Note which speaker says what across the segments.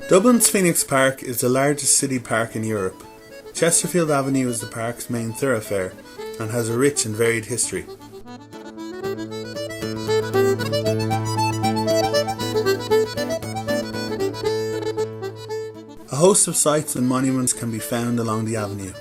Speaker 1: Dublin's Phoenix Park is the largest city park in Europe. Chesterfield Avenue is the park's main thoroughfare and has a rich and varied history. A host of sites and monuments can be found along the avenue.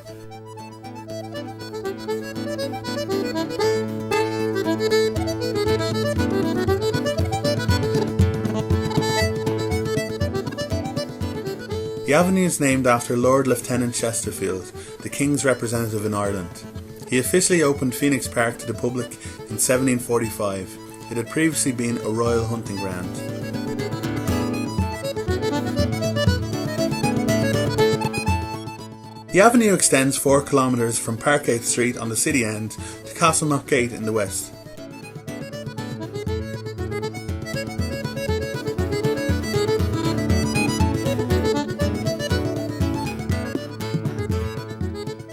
Speaker 1: The avenue is named after Lord Lieutenant Chesterfield, the King's representative in Ireland. He officially opened Phoenix Park to the public in 1745. It had previously been a royal hunting ground. The avenue extends 4 kilometres from Parkgate Street on the city end to Castleknock Gate in the west.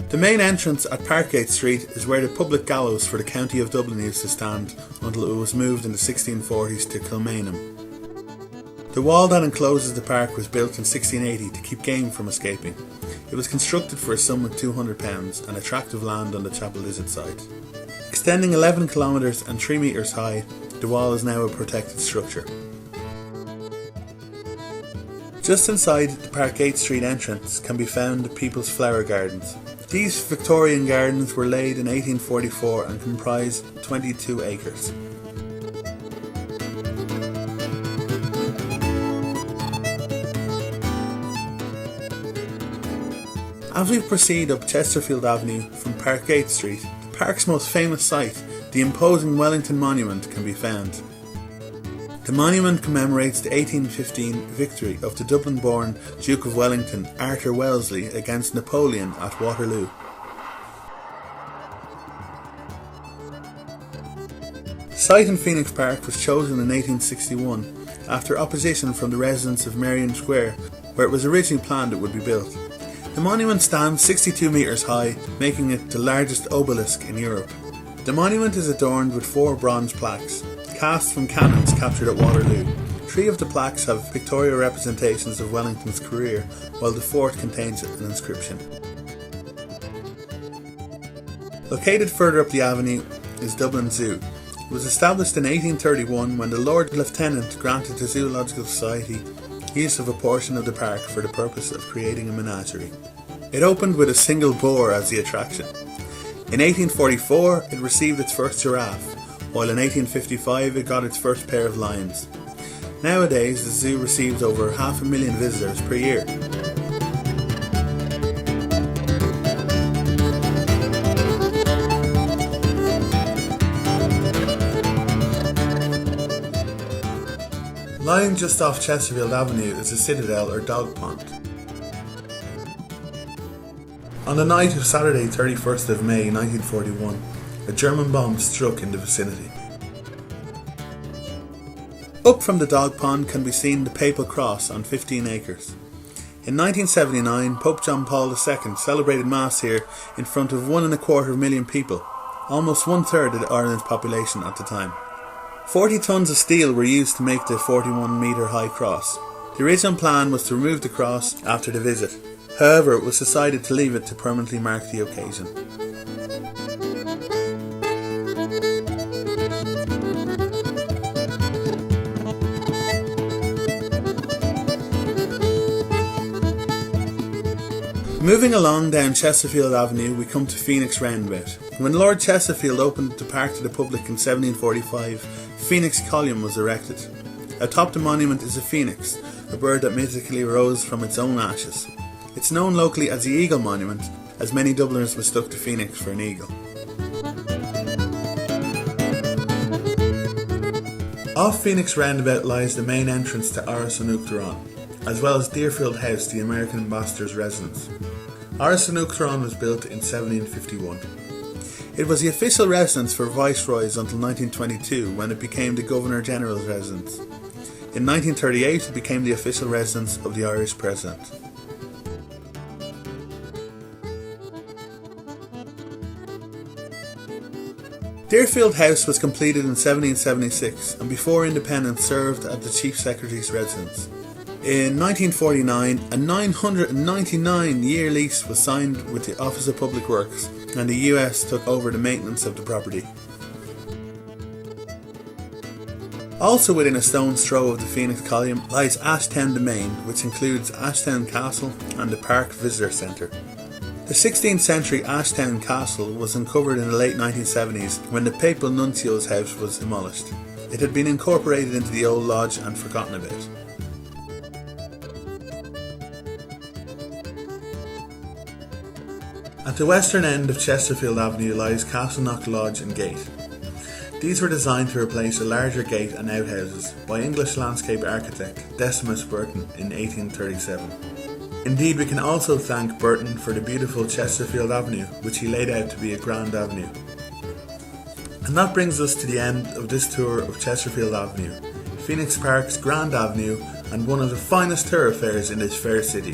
Speaker 1: The main entrance at Parkgate Street is where the public gallows for the county of Dublin used to stand until it was moved in the 1640s to Kilmainham. The wall that encloses the park was built in 1680 to keep game from escaping. It was constructed for a sum of £200 and a tract of land on the Chapel Lizard side. Extending 11 kilometres and 3 metres high, the wall is now a protected structure. Just inside the Parkgate Street entrance can be found the People's Flower Gardens. These Victorian gardens were laid in 1844 and comprise 22 acres. As we proceed up Chesterfield Avenue from Parkgate Street, the park's most famous site, the imposing Wellington Monument, can be found. The monument commemorates the 1815 victory of the Dublin-born Duke of Wellington, Arthur Wellesley, against Napoleon at Waterloo. The site in Phoenix Park was chosen in 1861 after opposition from the residents of Merrion Square, where it was originally planned it would be built. The monument stands 62 metres high, making it the largest obelisk in Europe. The monument is adorned with 4 bronze plaques, cast from cannons captured at Waterloo. 3 of the plaques have pictorial representations of Wellington's career, while the 4th contains an inscription. Located further up the avenue is Dublin Zoo. It was established in 1831 when the Lord Lieutenant granted the Zoological Society use of a portion of the park for the purpose of creating a menagerie. It opened with a single boar as the attraction. In 1844 it received its first giraffe, while in 1855 it got its first pair of lions. Nowadays the zoo receives over 500,000 visitors per year. Lying just off Chesterfield Avenue is the Citadel or Dog Pond. On the night of Saturday 31st of May 1941, a German bomb struck in the vicinity. Up from the Dog Pond can be seen the Papal Cross on 15 acres. In 1979, Pope John Paul II celebrated Mass here in front of 1.25 million people, almost 1/3 of Ireland's population at the time. 40 tons of steel were used to make the 41 metre high cross. The original plan was to remove the cross after the visit. However, it was decided to leave it to permanently mark the occasion. Moving along down Chesterfield Avenue, we come to Phoenix Roundabout. When Lord Chesterfield opened the park to the public in 1745, Phoenix Column was erected. Atop the monument is a phoenix, a bird that mythically rose from its own ashes. It's known locally as the Eagle Monument, as many Dubliners mistook the phoenix for an eagle. Off Phoenix Roundabout lies the main entrance to Áras an Uachtaráin, as well as Deerfield House, the American ambassador's residence. Áras an Uachtaráin was built in 1751. It was the official residence for viceroys until 1922, when it became the Governor-General's residence. In 1938 it became the official residence of the Irish President. Deerfield House was completed in 1776 and before independence served as the Chief Secretary's residence. In 1949, a 999-year lease was signed with the Office of Public Works and the US took over the maintenance of the property. Also within a stone's throw of the Phoenix Column lies Ashtown Domain, which includes Ashtown Castle and the Park Visitor Centre. The 16th century Ashtown Castle was uncovered in the late 1970s when the papal nuncio's house was demolished. It had been incorporated into the old lodge and forgotten about. At the western end of Chesterfield Avenue lies Castleknock Lodge and Gate. These were designed to replace a larger gate and outhouses by English landscape architect Decimus Burton in 1837. Indeed, we can also thank Burton for the beautiful Chesterfield Avenue, which he laid out to be a grand avenue. And that brings us to the end of this tour of Chesterfield Avenue, Phoenix Park's grand avenue and one of the finest thoroughfares in this fair city.